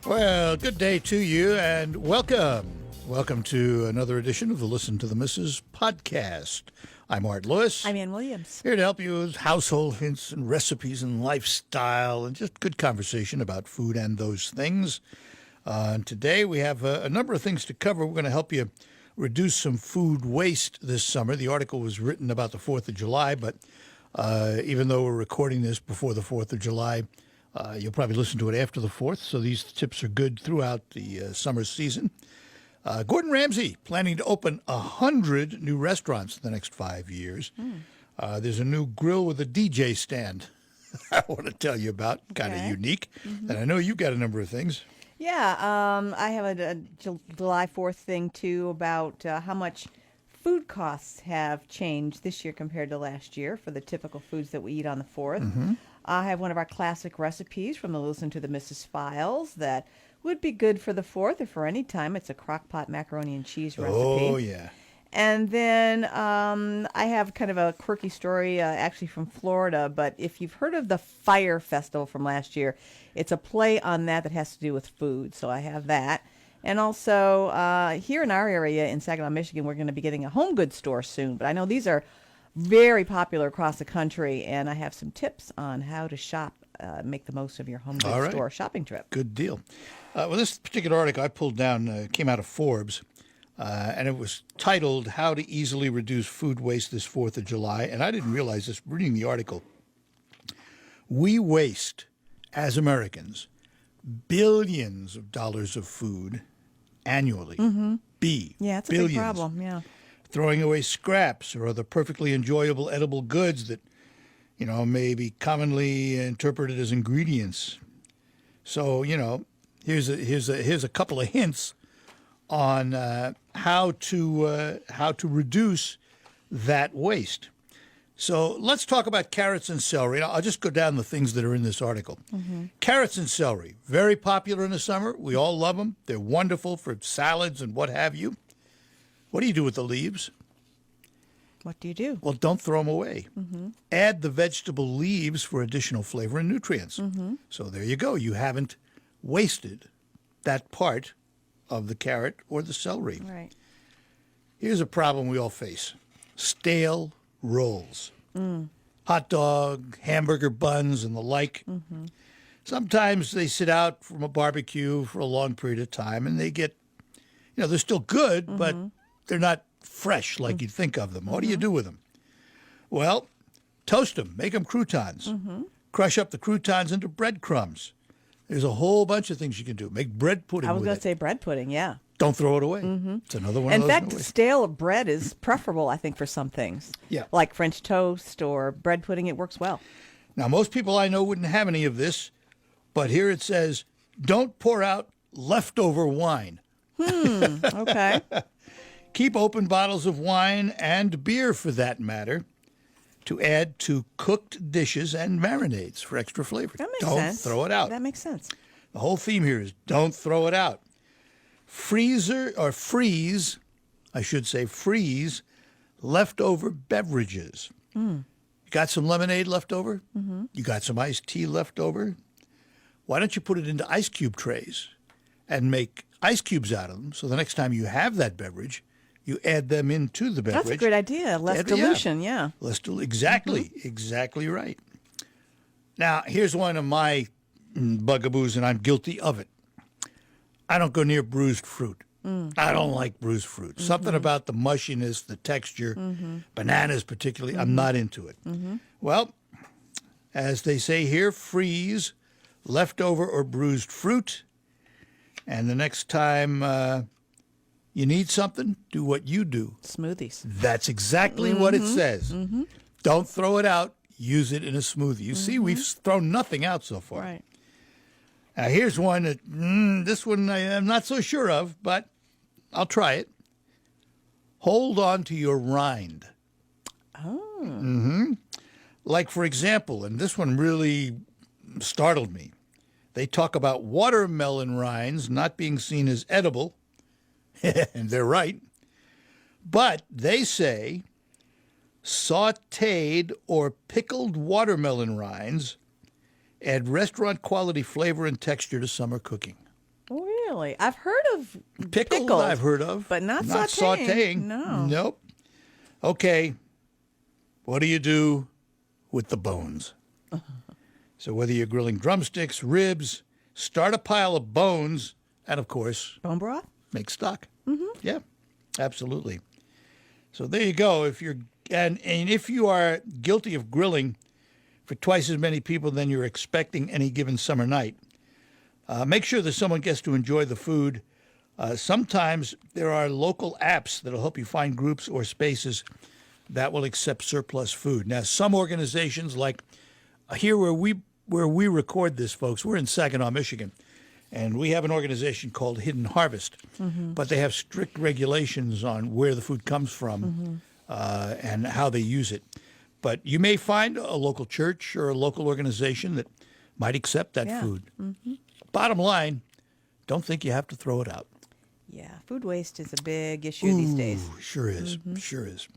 Well, good day to you and welcome. Welcome to another edition of the Listen to the Missus podcast. I'm Art Lewis. I'm Ann Williams. Here to help you with household hints and recipes and lifestyle and just good conversation about food and those things. And today we have a number of things to cover. We're going to help you reduce some food waste this summer. The article was written about the 4th of July, but even though we're recording this before the 4th of July, you'll probably listen to it after the 4th, so these tips are good throughout the summer season. Gordon Ramsey planning to open 100 new restaurants in the next 5 years. There's a new grill with a DJ stand I want to tell you about, kind of unique. And I know you've got a number of things. Yeah, I have a July 4th thing, too, about how much food costs have changed this year compared to last year for the typical foods that we eat on the 4th. I have one of our classic recipes from the Listen to the Mrs. Files that would be good for the 4th or for any time. It's a crock pot macaroni and cheese recipe. Oh, yeah. And then I have kind of a quirky story, actually from Florida. But if you've heard of the Fire Festival from last year, it's a play on that has to do with food. So I have that. And also here in our area in Saginaw, Michigan, we're going to be getting a home goods store soon. But I know these are very popular across the country. And I have some tips on how to shop, make the most of your home goods store shopping trip. Good deal. Well, this particular article I pulled down came out of Forbes. And it was titled, How to Easily Reduce Food Waste This 4th of July. And I didn't realize this reading the article. We waste, as Americans, billions of dollars of food annually. Yeah, it's a billions. big problem, yeah. Throwing away scraps or other perfectly enjoyable edible goods that, may be commonly interpreted as ingredients. So, here's a couple of hints on how to reduce that waste. So let's talk about carrots and celery. I'll just go down the things that are in this article. Carrots and celery, very popular in the summer. We all love them. They're wonderful for salads and what have you. What do you do with the leaves? What do you do? Well, don't throw them away. Add the vegetable leaves for additional flavor and nutrients. So there you go. You haven't wasted that part of the carrot or the celery. Right. Here's a problem we all face. Stale rolls. Hot dog, hamburger buns, and the like. Sometimes they sit out from a barbecue for a long period of time, and they get, they're still good, but they're not fresh like you'd think of them. What do you do with them? Well, toast them. Make them croutons. Crush up the croutons into breadcrumbs. There's a whole bunch of things you can do. Make bread pudding with it. I was going to say bread pudding, yeah. Don't throw it away. It's another one of those. In fact, stale bread is preferable, I think, for some things. Yeah. Like French toast or bread pudding, it works well. Now, most people I know wouldn't have any of this, but here it says, don't pour out leftover wine. Okay. Keep open bottles of wine and beer, for that matter, to add to cooked dishes and marinades for extra flavor. That makes Don't sense. throw it out. That makes sense. The whole theme here is don't throw it out. Freeze leftover beverages. You got some lemonade left over? You got some iced tea left over? Why don't you put it into ice cube trays and make ice cubes out of them so the next time you have that beverage, you add them into the beverage. That's a great idea. Less dilution, yeah. Exactly right. Now, here's one of my bugaboos, and I'm guilty of it. I don't go near bruised fruit. I don't like bruised fruit. Something about the mushiness, the texture, bananas particularly, I'm not into it. Well, as they say here, freeze leftover or bruised fruit, and the next time you need something, do what you do. Smoothies. That's exactly what it says. Don't throw it out. Use it in a smoothie. You see, we've thrown nothing out so far. Right. Now, here's one that, this one I'm not so sure of, but I'll try it. Hold on to your rind. Oh. Like, for example, and this one really startled me. They talk about watermelon rinds not being seen as edible, and they're right. But they say sautéed or pickled watermelon rinds add restaurant-quality flavor and texture to summer cooking. Really? I've heard of Pickled, I've heard of. but not sautéing. No. Nope. Okay. What do you do with the bones? So whether you're grilling drumsticks, ribs, start a pile of bones, and of course, Bone broth? make stock. Yeah, absolutely. So there you go. If you're and if you are guilty of grilling for twice as many people than you're expecting any given summer night, make sure that someone gets to enjoy the food. Sometimes there are local apps that'll help you find groups or spaces that will accept surplus food. Now, some organizations, like here where we record this, folks, we're in Saginaw, Michigan, and we have an organization called Hidden Harvest, but they have strict regulations on where the food comes from and how they use it. But you may find a local church or a local organization that might accept that food. Bottom line, don't think you have to throw it out. Yeah, food waste is a big issue these days. Sure is. Sure is.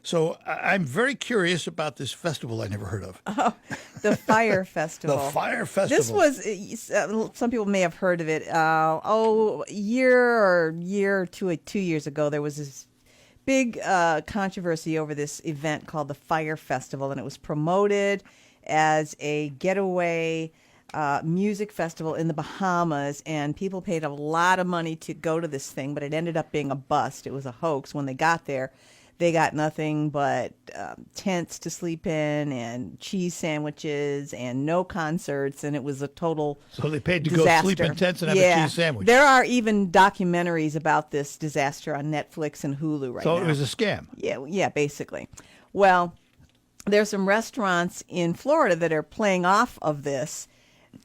So I'm very curious about this festival I never heard of. The Fire Festival. The Fire Festival. This was, some people may have heard of it. A year or two years ago, there was this big controversy over this event called the Fire Festival, and it was promoted as a getaway music festival in the Bahamas, and people paid a lot of money to go to this thing, but it ended up being a bust. It was a hoax. When they got there, they got nothing but tents to sleep in and cheese sandwiches and no concerts, and it was a total So they paid to disaster. go sleep in tents and have a cheese sandwich. There are even documentaries about this disaster on Netflix and Hulu right now. So it was a scam. Yeah, basically. Well, there's some restaurants in Florida that are playing off of this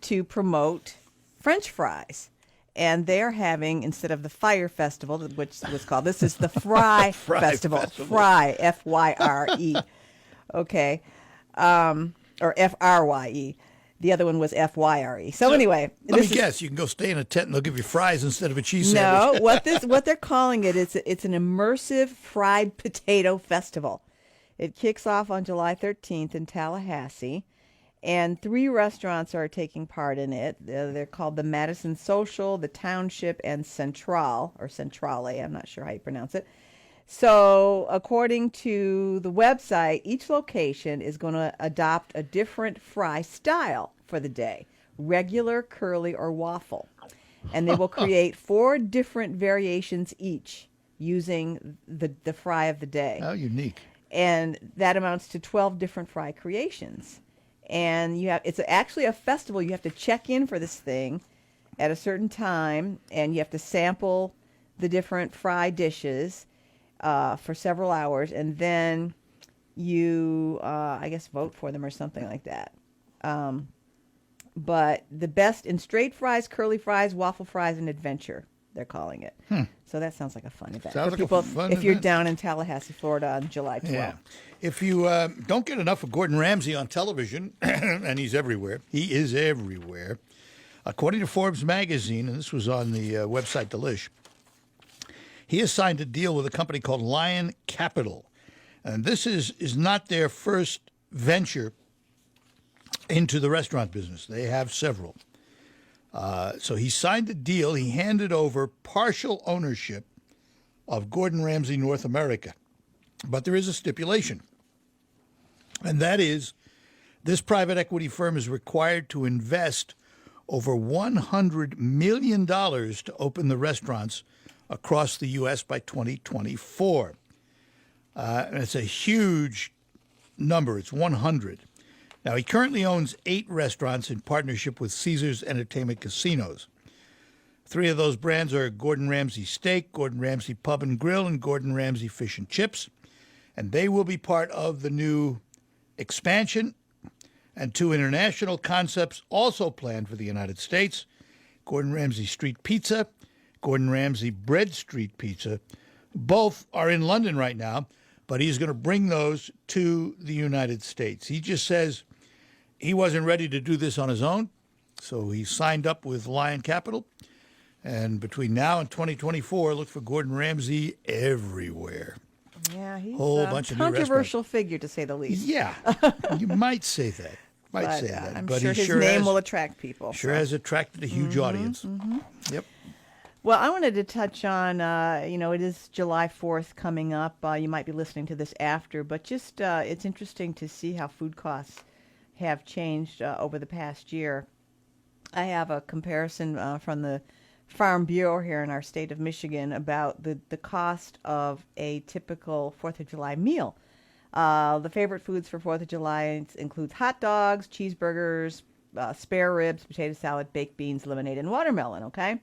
to promote French fries. And they're having, instead of the Fire Festival, which was called, this is the Fry Festival. Fry, F-Y-R-E. Okay. Or F-R-Y-E. The other one was F-Y-R-E. So anyway. Let me guess. You can go stay in a tent and they'll give you fries instead of a cheese sandwich. No, what they're calling it is it's an immersive fried potato festival. It kicks off on July 13th in Tallahassee. And 3 restaurants are taking part in it. They're called the Madison Social, the Township, and Central, or Centrale. I'm not sure how you pronounce it. So according to the website, each location is going to adopt a different fry style for the day: regular, curly, or waffle. And they will create 4 different variations each using the fry of the day. How unique. And that amounts to 12 different fry creations. And it's actually a festival. You have to check in for this thing at a certain time, and you have to sample the different fry dishes for several hours, and then you, I guess, vote for them or something like that. But the best in straight fries, curly fries, waffle fries, and adventure, they're calling it. So that sounds like a fun event Sounds for like people a fun if you're event. down in Tallahassee, Florida on July 12th. Yeah. If you don't get enough of Gordon Ramsay on television, and he's everywhere, he is everywhere. According to Forbes magazine, and this was on the website Delish, he has signed a deal with a company called Lion Capital. And this is not their first venture into the restaurant business. They have several. So he signed the deal. He handed over partial ownership of Gordon Ramsay North America. But there is a stipulation. And that is, this private equity firm is required to invest over $100 million to open the restaurants across the U.S. by 2024. And it's a huge number. It's 100. Now, he currently owns 8 restaurants in partnership with Caesars Entertainment Casinos. 3 of those brands are Gordon Ramsay Steak, Gordon Ramsay Pub and Grill, and Gordon Ramsay Fish and Chips. And they will be part of the new expansion. And 2 international concepts also planned for the United States: Gordon Ramsay Street Pizza, Gordon Ramsay Bread Street Pizza. Both are in London right now, but he's going to bring those to the United States. He just says he wasn't ready to do this on his own, so he signed up with Lion Capital. And between now and 2024, look for Gordon Ramsay everywhere. Yeah, he's Whole a bunch of new controversial figure, to say the least. Yeah, you might say that. I'm But sure he his name has, will attract people. Sure has attracted a huge audience. Yep. Well, I wanted to touch on, it is July 4th coming up. You might be listening to this after, but just it's interesting to see how food costs have changed over the past year. I have a comparison from the Farm Bureau here in our state of Michigan about the cost of a typical 4th of July meal. The favorite foods for 4th of July includes hot dogs, cheeseburgers, spare ribs, potato salad, baked beans, lemonade, and watermelon, okay?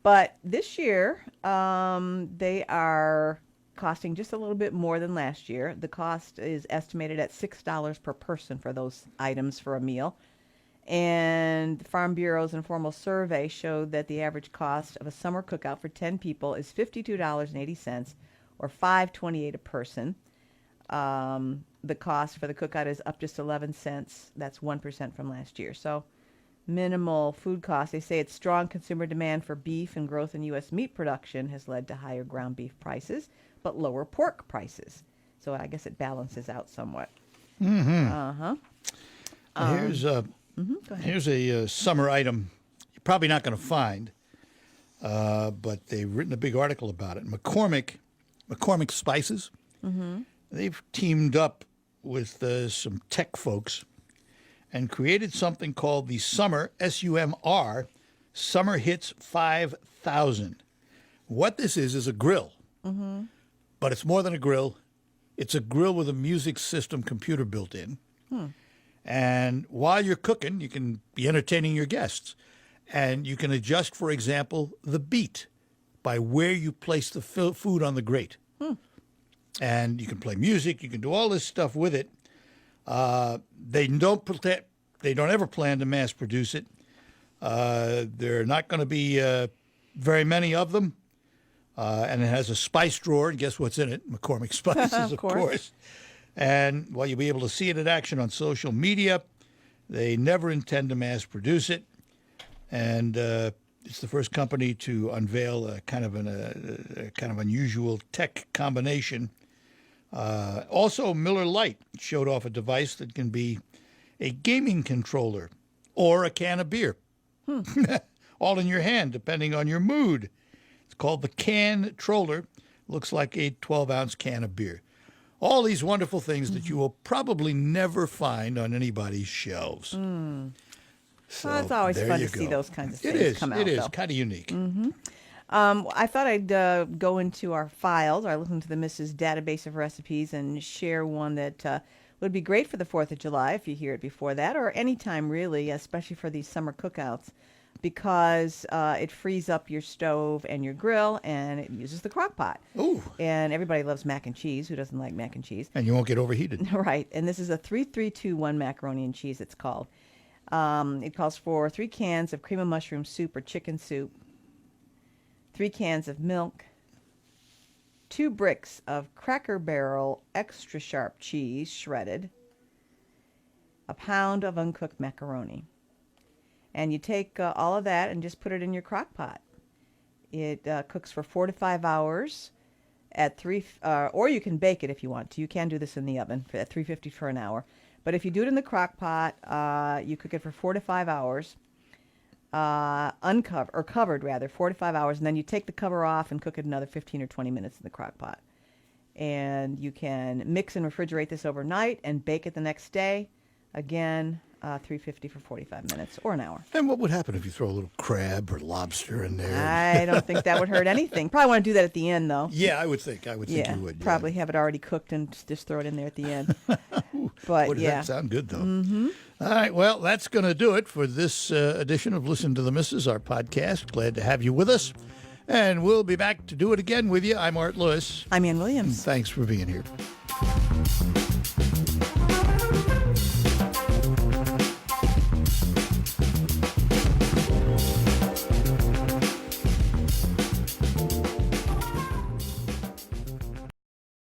But this year, they are costing just a little bit more than last year. The cost is estimated at $6 per person for those items for a meal. And the Farm Bureau's informal survey showed that the average cost of a summer cookout for 10 people is $52.80 or $5.28 a person. The cost for the cookout is up just 11 cents. That's 1% from last year. So minimal food costs. They say it's strong consumer demand for beef and growth in U.S. meat production has led to higher ground beef prices, but lower pork prices. So I guess it balances out somewhat. Mm-hmm. Uh-huh. Go ahead. Here's a summer item you're probably not going to find, but they've written a big article about it. McCormick Spices, they've teamed up with some tech folks and created something called the Summer, SUMR, Summer Hits 5000. What this is a grill, but it's more than a grill. It's a grill with a music system computer built in. And while you're cooking, you can be entertaining your guests. And you can adjust, for example, the beat by where you place the food on the grate. And you can play music. You can do all this stuff with it. They don't ever plan to mass produce it. There are not going to be very many of them. And it has a spice drawer. And guess what's in it? McCormick Spices, of course. And while you'll be able to see it in action on social media, they never intend to mass produce it. And it's the first company to unveil a kind of unusual tech combination. Also, Miller Lite showed off a device that can be a gaming controller or a can of beer, all in your hand, depending on your mood. It's called the Can-Troller. Looks like a 12-ounce can of beer. All these wonderful things that you will probably never find on anybody's shelves. So well, it's always fun to see those kinds of things come out. It is kind of unique. I thought I'd go into our files, or listen to the Mrs. database of recipes, and share one that would be great for the 4th of July if you hear it before that, or any time really, especially for these summer cookouts, because it frees up your stove and your grill, and it uses the crock pot. Ooh. And everybody loves mac and cheese. Who doesn't like mac and cheese? And you won't get overheated. Right. And this is a 3-3-2-1 macaroni and cheese, it's called. It calls for 3 cans of cream of mushroom soup or chicken soup, 3 cans of milk, 2 bricks of Cracker Barrel extra sharp cheese shredded, a pound of uncooked macaroni. And you take all of that and just put it in your crock pot. It cooks for 4 to 5 hours at or you can bake it if you want to. You can do this in the oven at 350 for an hour. But if you do it in the crock pot, you cook it for 4 to 5 hours, covered 4 to 5 hours, and then you take the cover off and cook it another 15 or 20 minutes in the crock pot. And you can mix and refrigerate this overnight and bake it the next day. Again, 350 for 45 minutes or an hour. And what would happen if you throw a little crab or lobster in there? I don't think that would hurt anything. Probably want to do that at the end, though. Yeah, I would think you would. Probably have it already cooked and just throw it in there at the end. But boy, does that sound good, though. All right, well, that's going to do it for this edition of Listen to the Missus, our podcast. Glad to have you with us. And we'll be back to do it again with you. I'm Art Lewis. I'm Ann Williams. Thanks for being here.